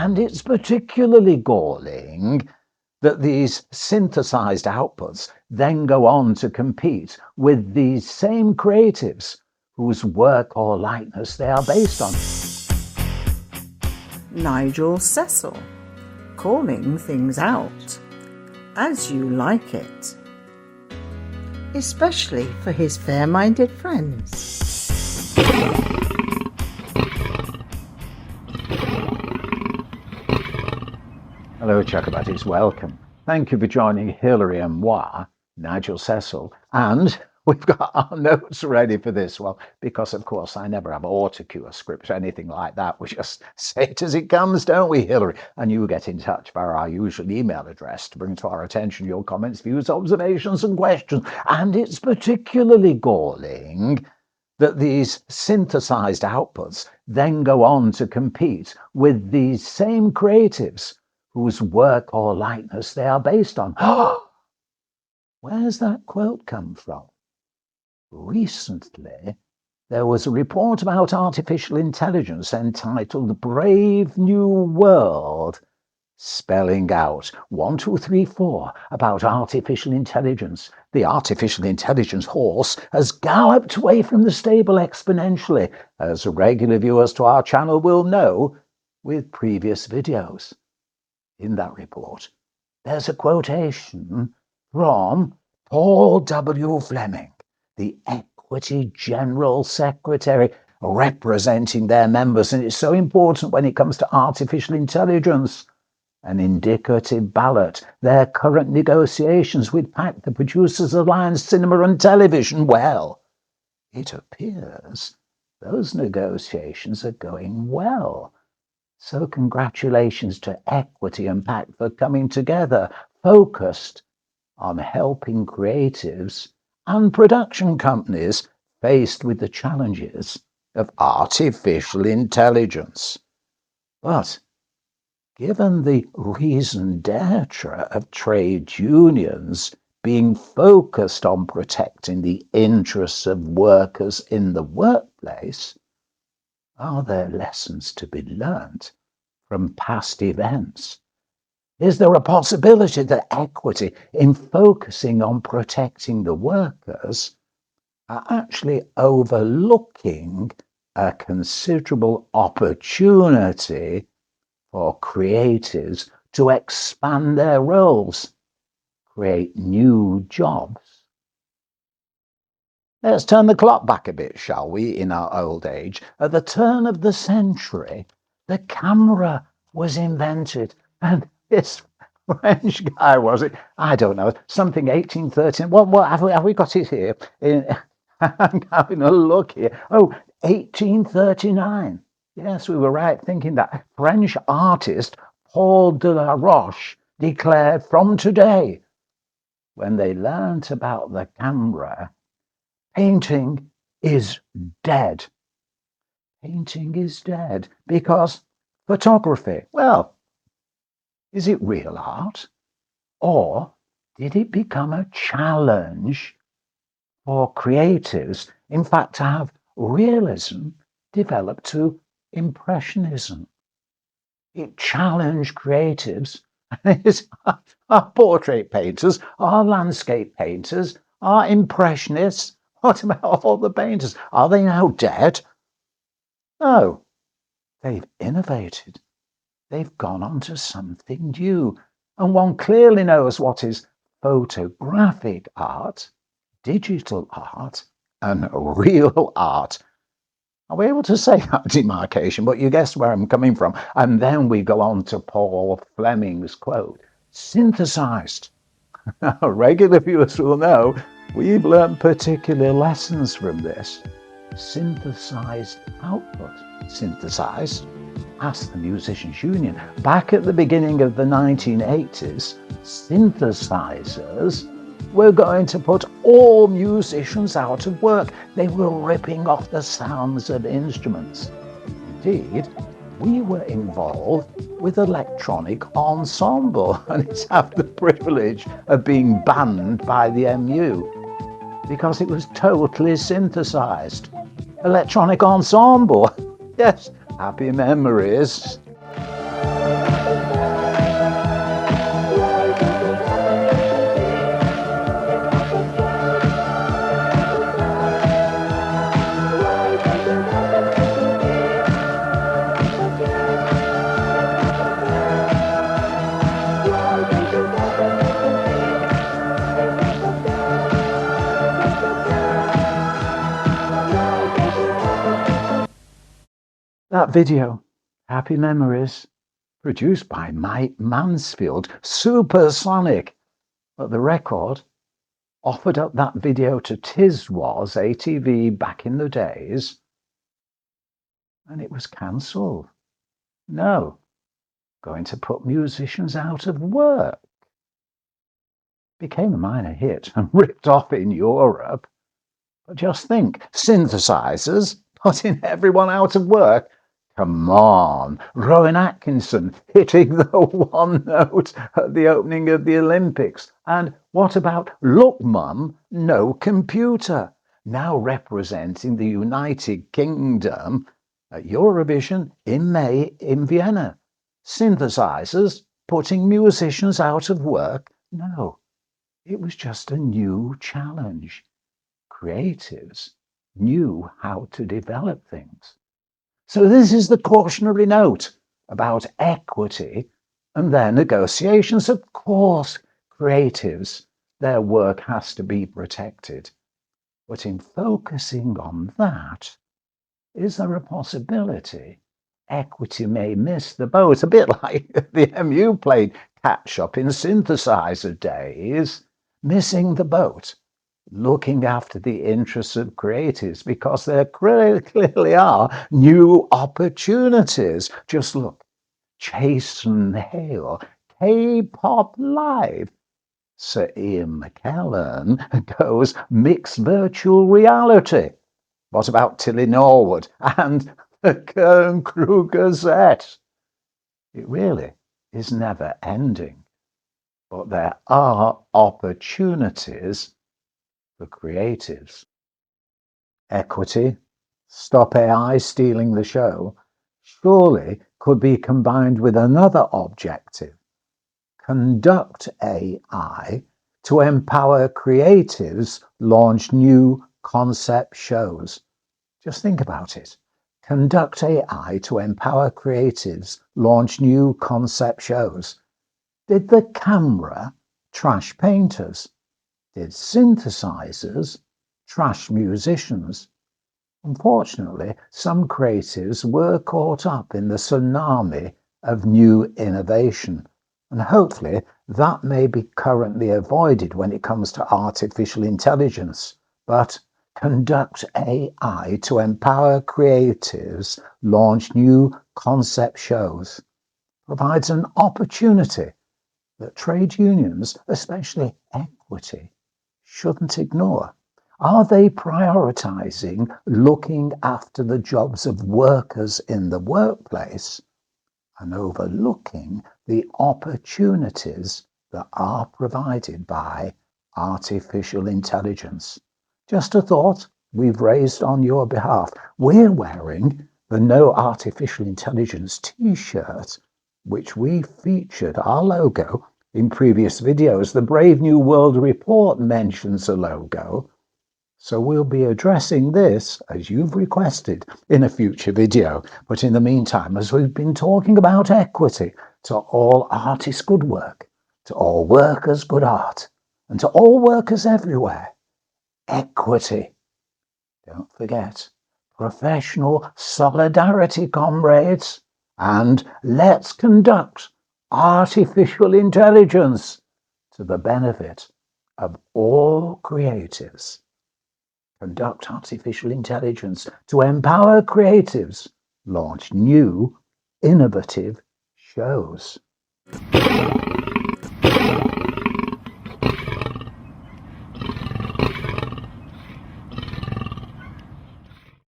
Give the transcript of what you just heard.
And it's particularly galling that these synthesized outputs then go on to compete with these same creatives whose work or likeness they are based on. Nigel.cecil, calling things out as you like it, especially for his fair-minded friends. Hello, Chuckabuddies, welcome. Thank you for joining Hilary and moi, Nigel.cecil, and we've got our notes ready for this one because, of course, I never have autocue scripts or anything like that. We just say it as it comes, don't we, Hilary? And you get in touch via our usual email address to bring to our attention your comments, views, observations, and questions. And it's particularly galling that these synthesized outputs then go on to compete with these same creatives whose work or likeness they are based on. Where's that quote come from? Recently, there was a report about artificial intelligence entitled Brave New World, spelling out 1, 2, 3, 4 about artificial intelligence. The artificial intelligence horse has galloped away from the stable exponentially, as regular viewers to our channel will know with previous videos. In that report, there's a quotation from Paul W. Fleming, the Equity General Secretary, representing their members. And it's so important when it comes to artificial intelligence. An indicative ballot, their current negotiations with PAC, the Producers Alliance Cinema and Television. Well, it appears those negotiations are going well. So congratulations to Equity and PAC for coming together, focused on helping creatives and production companies faced with the challenges of artificial intelligence. But given the raison d'etre of trade unions being focused on protecting the interests of workers in the workplace, are there lessons to be learnt from past events? Is there a possibility that Equity, in focusing on protecting the workers, are actually overlooking a considerable opportunity for creatives to expand their roles, create new jobs? Let's turn the clock back a bit, shall we, in our old age. At the turn of the century, the camera was invented, and this French guy, was it? I don't know, something 1813. What have we got it here? I'm having a look here. Oh, 1839. Yes, we were right thinking that. French artist Paul de la Roche declared from today, when they learnt about the camera, painting is dead. Painting is dead because photography, well, is it real art? Or did it become a challenge for creatives, in fact, to have realism develop to impressionism? It challenged creatives. Our portrait painters, our landscape painters, our impressionists. What about all the painters? Are they now dead? No, they've innovated. They've gone on to something new. And one clearly knows what is photographic art, digital art, and real art. Are we able to say that demarcation? But you guessed where I'm coming from. And then we go on to Paul Fleming's quote, synthesized. Regular viewers will know we've learned particular lessons from this. Synthesized output. Synthesized, asked the Musicians Union. Back at the beginning of the 1980s, synthesizers were going to put all musicians out of work. They were ripping off the sounds of instruments. Indeed, we were involved with electronic ensemble, and it's had the privilege of being banned by the MU because it was totally synthesized. Electronic ensemble. Yes, happy memories. That video, Happy Memories, produced by Mike Mansfield, supersonic. But the record offered up that video to Tiswas ATV back in the days, and it was cancelled. No, going to put musicians out of work. Became a minor hit and ripped off in Europe. But just think, synthesizers putting everyone out of work. Come on, Rowan Atkinson hitting the one note at the opening of the Olympics. And what about Look Mum, No Computer, now representing the United Kingdom at Eurovision in May in Vienna? Synthesizers putting musicians out of work? No, it was just a new challenge. Creatives knew how to develop things. So this is the cautionary note about equity and their negotiations. Of course, creatives, their work has to be protected. But in focusing on that, is there a possibility equity may miss the boat? A bit like the MU played catch up in synthesizer days, missing the boat, looking after the interests of creatives, because there clearly are new opportunities. Just look, Jason Hale, K-pop live. Sir Ian McKellen goes mixed virtual reality. What about Tilly Norwood and the Kern Crew Gazette? It really is never ending. But there are opportunities for creatives. Equity, stop AI stealing the show, surely could be combined with another objective. Conduct AI to empower creatives launch new concept shows. Just think about it. Conduct AI to empower creatives launch new concept shows. Did the camera trash painters? Did synthesizers trash musicians? Unfortunately, some creatives were caught up in the tsunami of new innovation, and hopefully that may be currently avoided when it comes to artificial intelligence. But conduct AI to empower creatives launch new concept shows provides an opportunity that trade unions, especially equity, shouldn't ignore. Are they prioritizing looking after the jobs of workers in the workplace and overlooking the opportunities that are provided by artificial intelligence? Just a thought we've raised on your behalf. We're wearing the No Artificial Intelligence t-shirt, which we featured our logo in previous videos. The Brave New World report mentions the logo, so we'll be addressing this, as you've requested, in a future video. But in the meantime, as we've been talking about equity, to all artists good work, to all workers good art, and to all workers everywhere, equity. Don't forget, professional solidarity, comrades, and let's conduct artificial intelligence to the benefit of all creatives. Conduct artificial intelligence to empower creatives, launch new, innovative shows.